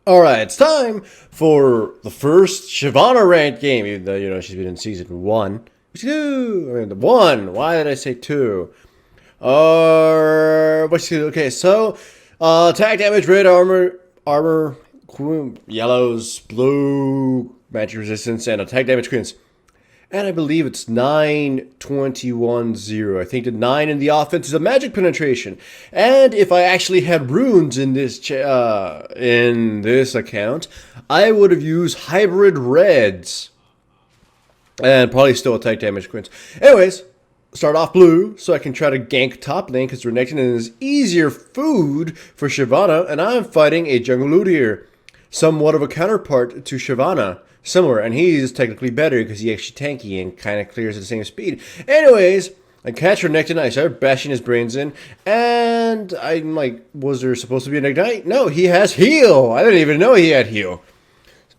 Alright, it's time for the first Shyvana rant game, even though, she's been in season 1. Two! I mean, the 1! Why did I say 2? Okay, so, attack damage, red armor, yellows, blue, magic resistance, and attack damage queens. And I believe it's 9-21-0. I think the 9 in the offense is a magic penetration. And if I actually had runes in this account, I would have used hybrid reds. And probably still attack damage quints. Anyways, start off blue so I can try to gank top lane because Renekton is easier food for Shyvana. And I'm fighting a jungle Udyr, somewhat of a counterpart to Shyvana. Similar, and he's technically better because he's actually tanky and kind of clears at the same speed. Anyways, I catch Renekton, I start bashing his brains in, and I'm like, was there supposed to be an ignite? No, he has heal! I didn't even know he had heal.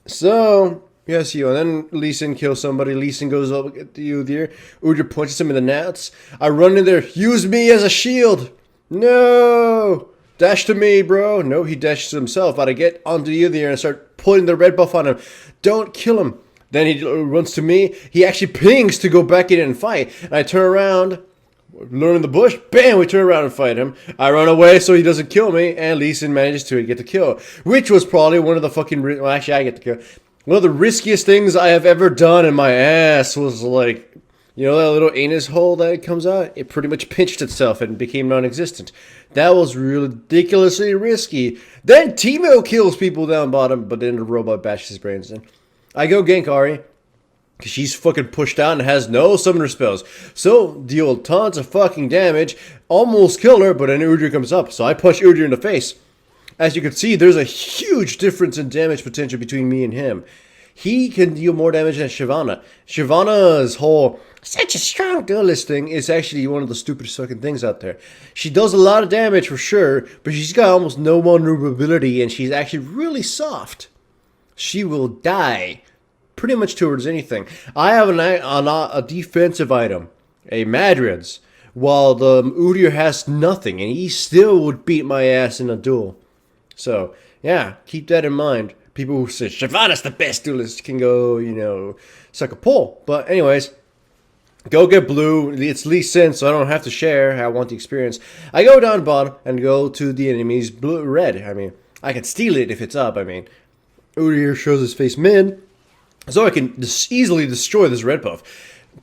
So, he has heal, and then Lee Sin kills somebody, Lee Sin goes up at the Udyr, Udyr punches him in the nuts, I run in there, use me as a shield! No! Dash to me, bro! No, he dashes to himself, but I get onto the Udyr and start putting the red buff on him. Don't kill him. Then he runs to me. He actually pings to go back in and fight. And I turn around, lure in the bush. Bam! We turn around and fight him. I run away so he doesn't kill me. And Lee Sin manages to get the kill. Which was probably one of the fucking... Well, actually, I get the kill. One of the riskiest things I have ever done in my ass was like... You know that little anus hole that comes out? It pretty much pinched itself and became non-existent. That was ridiculously risky. Then Teemo kills people down bottom, but then the robot bashes his brains in. I go gank Ahri, because she's fucking pushed out and has no summoner spells. So, deal tons of fucking damage, almost kill her, but then Udyr comes up. So I punch Udyr in the face. As you can see, there's a huge difference in damage potential between me and him. He can deal more damage than Shyvana. Shyvana's whole such a strong duelist thing is actually one of the stupidest fucking things out there. She does a lot of damage for sure, but she's got almost no vulnerability and she's actually really soft. She will die pretty much towards anything. I have a defensive item, a Madrid's, while the Udyr has nothing and he still would beat my ass in a duel. So, yeah, keep that in mind. People who say, Shyvana's the best duelist can go, suck a pole. But anyways, go get blue. It's Lee Sin, so I don't have to share. I want the experience. I go down bottom and go to the enemy's red. I mean, I can steal it if it's up. I mean, Udyr shows his face mid, so I can easily destroy this red buff.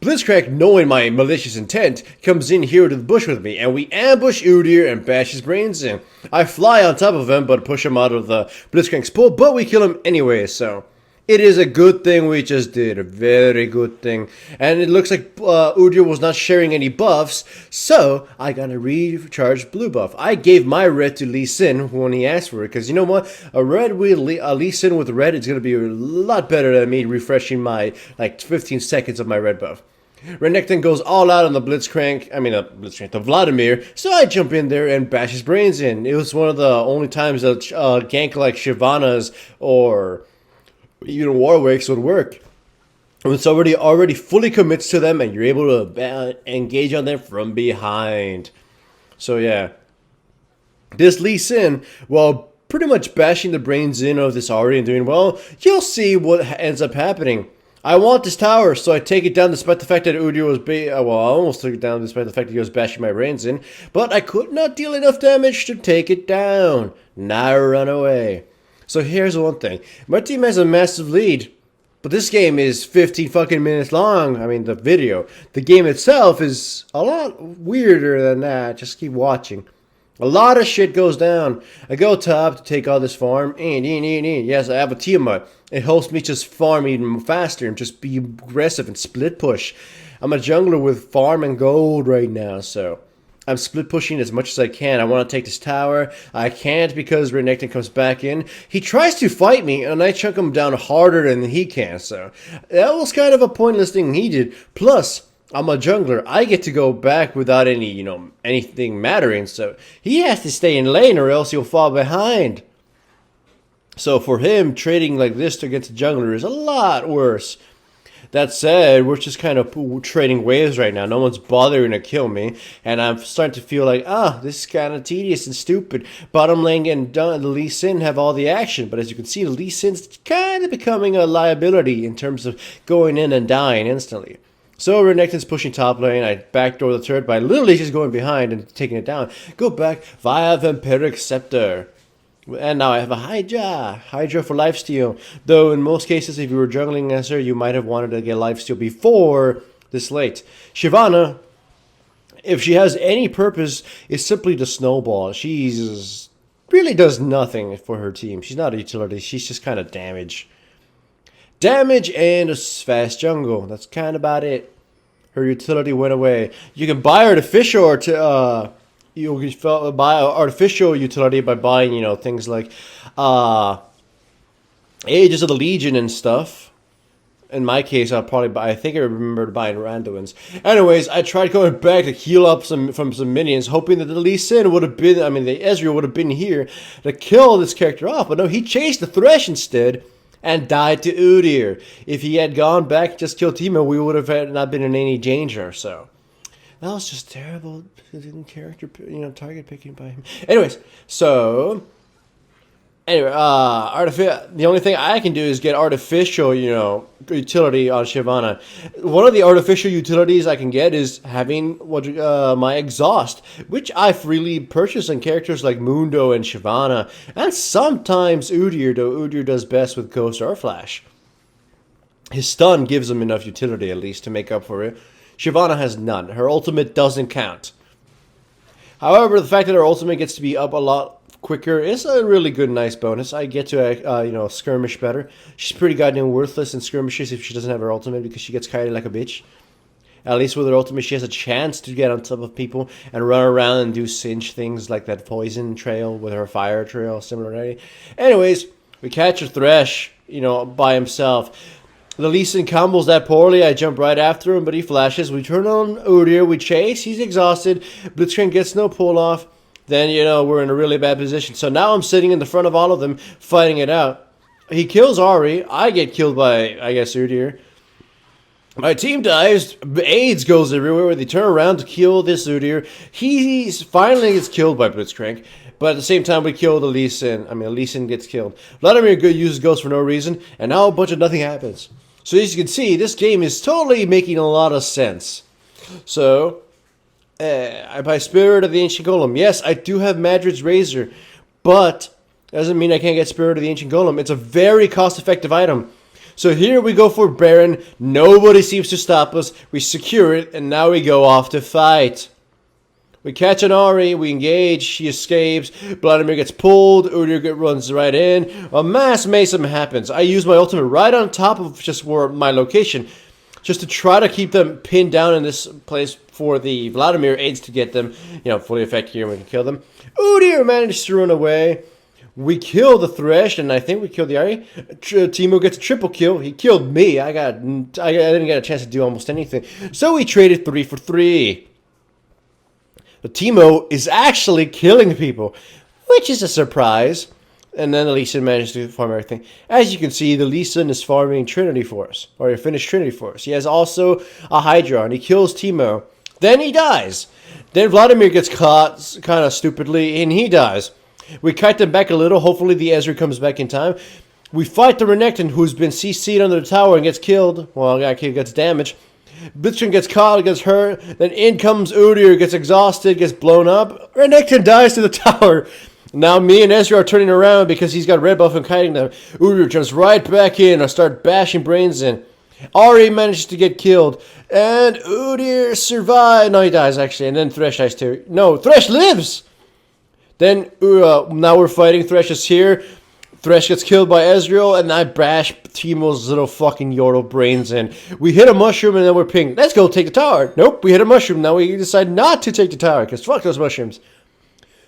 Blitzcrank, knowing my malicious intent, comes in here to the bush with me, and we ambush Udyr and bash his brains in. I fly on top of him, but push him out of the Blitzcrank's pool, but we kill him anyway, so... It is a good thing we just did, a very good thing. And it looks like Udyr was not sharing any buffs, so I got a recharged blue buff. I gave my red to Lee Sin when he asked for it, because you know what? A Lee Sin with red is going to be a lot better than me refreshing my, 15 seconds of my red buff. Renekton goes all out on the the Vladimir, so I jump in there and bash his brains in. It was one of the only times that gank like Shyvana's or... even Warwick's would work. When it's already fully commits to them and you're able to engage on them from behind. So yeah. This Lee Sin, while pretty much bashing the brains in of this Ahri and doing well, you'll see what ends up happening. I want this tower, so I take it down despite the fact that Udyr was I almost took it down despite the fact that he was bashing my brains in. But I could not deal enough damage to take it down. Now run away. So here's one thing. My team has a massive lead, but this game is 15 fucking minutes long. I mean, the video. The game itself is a lot weirder than that. Just keep watching. A lot of shit goes down. I go top to take all this farm. Yes, I have a Tiamat. It helps me just farm even faster and just be aggressive and split push. I'm a jungler with farm and gold right now, so... I'm split pushing as much as I can. I want to take this tower. I can't because Renekton comes back in. He tries to fight me, and I chunk him down harder than he can. So that was kind of a pointless thing he did. Plus, I'm a jungler. I get to go back without any, anything mattering. So he has to stay in lane or else he'll fall behind. So for him, trading like this against a jungler is a lot worse. That said, we're just kind of trading waves right now. No one's bothering to kill me, and I'm starting to feel like, this is kind of tedious and stupid. Bottom lane and the Lee Sin have all the action, but as you can see, the Lee Sin's kind of becoming a liability in terms of going in and dying instantly. So Renekton's pushing top lane. I backdoor the turret by literally just going behind and taking it down. Go back via Vampiric Scepter. And now I have a Hydra for lifesteal. Though in most cases, if you were juggling as her, you might have wanted to get lifesteal before this late. Shyvana, if she has any purpose, is simply to snowball. She's really does nothing for her team. She's not a utility. She's just kind of damage. Damage and a fast jungle. That's kind of about it. Her utility went away. You can buy artificial or you can buy artificial utility by buying, things like Ages of the Legion and stuff. In my case, I think I remembered buying Randuin's. Anyways, I tried going back to heal up from some minions, hoping that the Lee Sin would have been, the Ezreal would have been here to kill this character off. But no, he chased the Thresh instead and died to Udyr. If he had gone back and just killed Teemo, we would have not been in any danger, so. That was just terrible character, target picking by him. Anyways, the only thing I can do is get artificial, utility on Shyvana. One of the artificial utilities I can get is having my exhaust, which I freely purchase in characters like Mundo and Shyvana, and sometimes Udyr, though Udyr does best with Ghost or Flash. His stun gives him enough utility, at least, to make up for it. Shyvana has none. Her ultimate doesn't count. However, the fact that her ultimate gets to be up a lot quicker is a really good, nice bonus. I get to, skirmish better. She's pretty goddamn worthless in skirmishes if she doesn't have her ultimate because she gets kited like a bitch. At least with her ultimate, she has a chance to get on top of people and run around and do singe things like that poison trail with her fire trail, similarly. Anyways, we catch a Thresh, by himself. The Lee Sin combos that poorly. I jump right after him, but he flashes. We turn on Udyr. We chase. He's exhausted. Blitzcrank gets no pull off. Then, we're in a really bad position. So now I'm sitting in the front of all of them, fighting it out. He kills Ahri. I get killed by, I guess, Udyr. My team dies. AIDS goes everywhere. They turn around to kill this Udyr. He finally gets killed by Blitzcrank. But at the same time, we kill the Lee Sin. Lee Sin gets killed. Vladimir uses Ghost for no reason. And now a bunch of nothing happens. So as you can see, this game is totally making a lot of sense. So, I buy Spirit of the Ancient Golem. Yes, I do have Madrid's Razor, but doesn't mean I can't get Spirit of the Ancient Golem. It's a very cost-effective item. So here we go for Baron. Nobody seems to stop us. We secure it, and now we go off to fight. We catch an Ahri, we engage, she escapes, Vladimir gets pulled, Udyr runs right in, a mass mayhem happens. I use my ultimate right on top of just where my location, just to try to keep them pinned down in this place for the Vladimir aids to get them, fully effective here and we can kill them. Udyr managed to run away. We kill the Thresh, and I think we killed the Ahri. Teemo gets a triple kill. He killed me. I didn't get a chance to do almost anything. So we traded 3 for 3. But Teemo is actually killing people, which is a surprise. And then the Lee Sin managed to farm everything. As you can see, the Lee Sin is farming Trinity Force, or a finished Trinity Force. He has also a Hydra, and he kills Teemo. Then he dies. Then Vladimir gets caught kind of stupidly, and he dies. We kite them back a little. Hopefully the Ezreal comes back in time. We fight the Renekton, who's been CC'd under the tower and gets killed. Well, actually gets damaged. Blitzcrank gets caught, gets hurt, then in comes Udyr, gets exhausted, gets blown up. Renekton dies to the tower. Now me and Ezra are turning around because he's got red buff and kiting them. Udyr jumps right back in and start bashing brains in. Ahri manages to get killed. And Udyr survives. No, he dies actually. And then Thresh dies too. No, Thresh lives! Then now we're fighting. Thresh is here. Thresh gets killed by Ezreal, and I bash Teemo's little fucking Yordle brains in. We hit a mushroom, and then we're pinged. Let's go take the tower. Nope, we hit a mushroom. Now we decide not to take the tower, because fuck those mushrooms.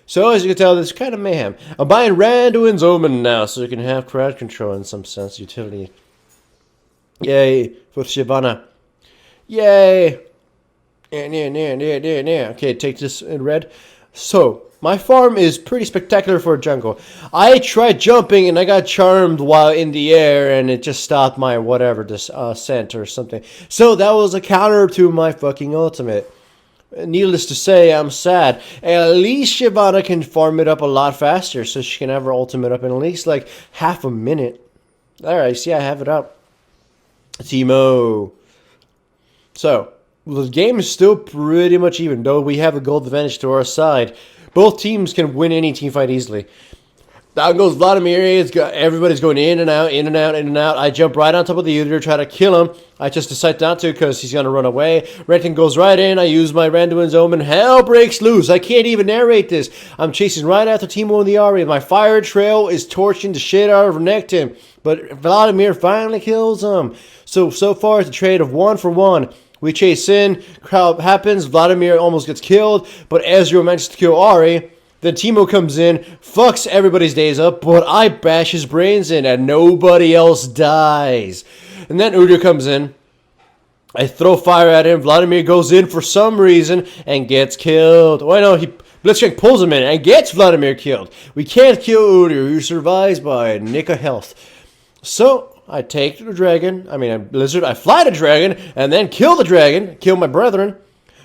So, as you can tell, this is kind of mayhem. I'm buying Randuin's Omen now, so you can have crowd control in some sense, utility. Yay, for Shyvana. Yay. Yeah. Okay, take this in red. So, my farm is pretty spectacular for a jungle. I tried jumping and I got charmed while in the air and it just stopped my whatever, this scent or something. So that was a counter to my fucking ultimate. Needless to say, I'm sad. At least Shyvana can farm it up a lot faster so she can have her ultimate up in at least like half a minute. Alright, see I have it up. Teemo. So, the game is still pretty much even, though we have a gold advantage to our side. Both teams can win any team fight easily. Down goes Vladimir. Everybody's going in and out, in and out, in and out. I jump right on top of the Udyr, try to kill him. I just decide not to because he's going to run away. Renekton goes right in. I use my Randuin's Omen. Hell breaks loose. I can't even narrate this. I'm chasing right after Teemo and the Ahri. My fire trail is torching the shit out of Renekton. But Vladimir finally kills him. So far it's a trade of 1 for 1. We chase in, crowd happens, Vladimir almost gets killed, but Ezreal manages to kill Ahri. Then Teemo comes in, fucks everybody's days up, but I bash his brains in and nobody else dies. And then Udyr comes in. I throw fire at him. Vladimir goes in for some reason and gets killed. Oh, no, Blitzcrank pulls him in and gets Vladimir killed. We can't kill Udyr, who survives by a nick of health. So I take the dragon, a lizard, I fly the dragon, and then kill the dragon, kill my brethren,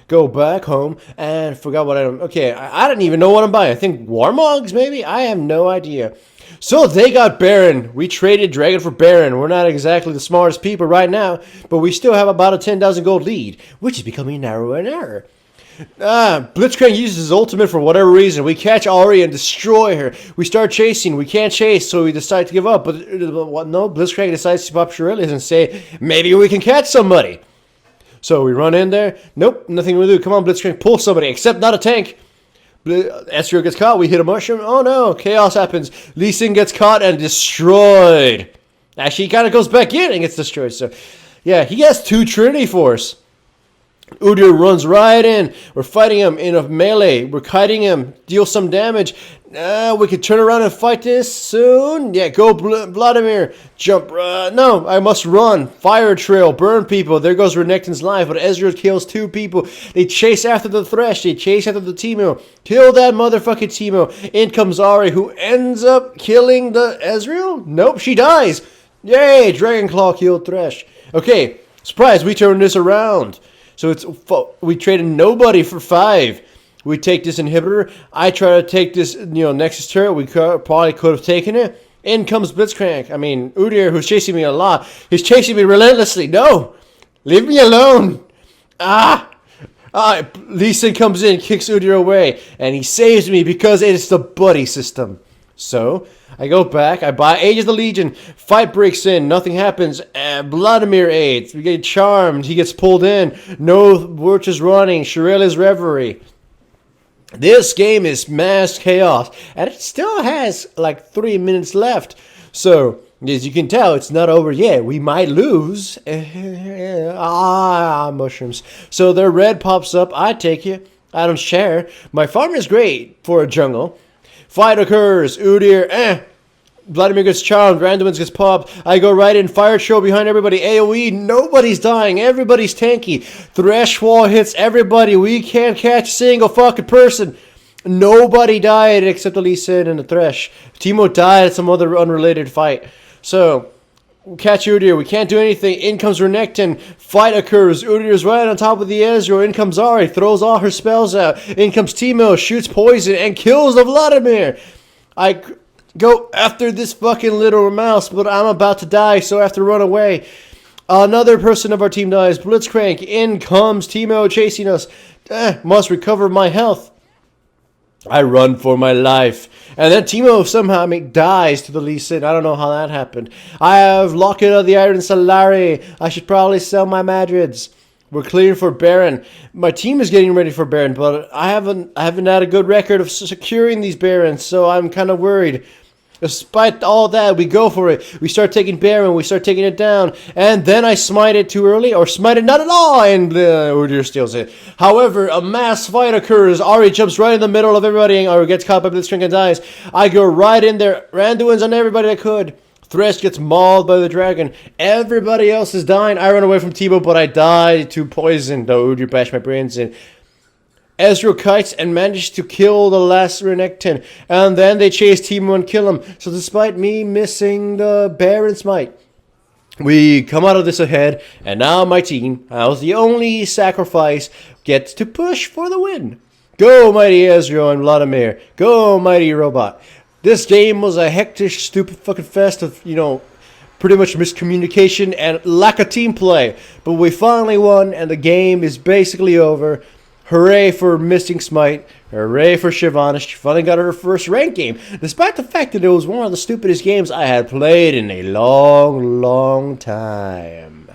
go back home, and forgot what I didn't even know what I'm buying. I think Warmogs, maybe? I have no idea. So they got Baron. We traded dragon for Baron. We're not exactly the smartest people right now, but we still have about a 10,000 gold lead, which is becoming narrower and narrower. Blitzcrank uses his ultimate for whatever reason. We catch Ahri and destroy her. We start chasing. We can't chase, so we decide to give up. But no, Blitzcrank decides to pop Shurelya's and say, maybe we can catch somebody. So we run in there. Nope, nothing we do. Come on, Blitzcrank, pull somebody, except not a tank. Ezreal gets caught. We hit a mushroom. Oh no, chaos happens. Lee Sin gets caught and destroyed. Actually, he kind of goes back in and gets destroyed. So, yeah, he has 2 Trinity Force. Udyr runs right in. We're fighting him in a melee. We're kiting him. Deal some damage. We could turn around and fight this soon. Yeah, go Vladimir. Jump. No, I must run. Fire trail. Burn people. There goes Renekton's life. But Ezreal kills 2 people. They chase after the Thresh. They chase after the Teemo. Kill that motherfucking Teemo. In comes Ahri, who ends up killing the Ezreal. Nope, she dies. Yay, Dragonclaw killed Thresh. Okay, surprise, we turn this around. So we traded nobody for 5. We take this inhibitor. I try to take this, Nexus turret. We probably could have taken it. In comes Blitzcrank. Udyr, who's chasing me a lot. He's chasing me relentlessly. No! Leave me alone! Lee Sin comes in, kicks Udyr away, and he saves me because it's the buddy system. So, I go back, I buy Age of the Legion, fight breaks in, nothing happens, Vladimir aids, we get charmed, he gets pulled in, no Wurch is running, Shurelya's Reverie. This game is mass chaos, and it still has like 3 minutes left. So, as you can tell, it's not over yet. We might lose. Mushrooms. So their red pops up, I take it, I don't share. My farm is great for a jungle. Fight occurs. Udyr, Vladimir gets charmed. Randuin gets popped. I go right in. Fire trail behind everybody. AoE. Nobody's dying. Everybody's tanky. Thresh wall hits everybody. We can't catch a single fucking person. Nobody died except the Lee Sin and the Thresh. Teemo died at some other unrelated fight. So, catch Udyr. We can't do anything. In comes Renekton. Fight occurs. Udyr's right on top of the Ezreal. In comes Ahri. Throws all her spells out. In comes Teemo. Shoots poison and kills the Vladimir. I go after this fucking little mouse, but I'm about to die, so I have to run away. Another person of our team dies. Blitzcrank. In comes Teemo chasing us. Must recover my health. I run for my life. And then Teemo somehow dies to the Lee Sin. I don't know how that happened. I have Locket of the Iron Solari. I should probably sell my Madrids. We're clearing for Baron. My team is getting ready for Baron, but I haven't had a good record of securing these Barons, so I'm kind of worried. Despite all that, we go for it. We start taking Baron, we start taking it down, and then I smite it too early, or smite it not at all, and Udyr steals it. However, a mass fight occurs. Ahri jumps right in the middle of everybody, and Ahri gets caught by Blitzcrank and dies. I go right in there. Randuin's on everybody that could. Thresh gets mauled by the dragon. Everybody else is dying. I run away from Teemo, but I die to poison. Though Udyr bashed my brains in. Ezreal kites and managed to kill the last Renekton. And then they chase Teemo and kill him. So despite me missing the Baron Smite, we come out of this ahead. And now my team, as the only sacrifice, gets to push for the win. Go, mighty Ezreal and Vladimir. Go, mighty Robot. This game was a hectic, stupid fucking fest of, pretty much miscommunication and lack of team play. But we finally won, and the game is basically over. Hooray for missing Smite. Hooray for Shyvana. She finally got her first ranked game, despite the fact that it was one of the stupidest games I had played in a long, long time.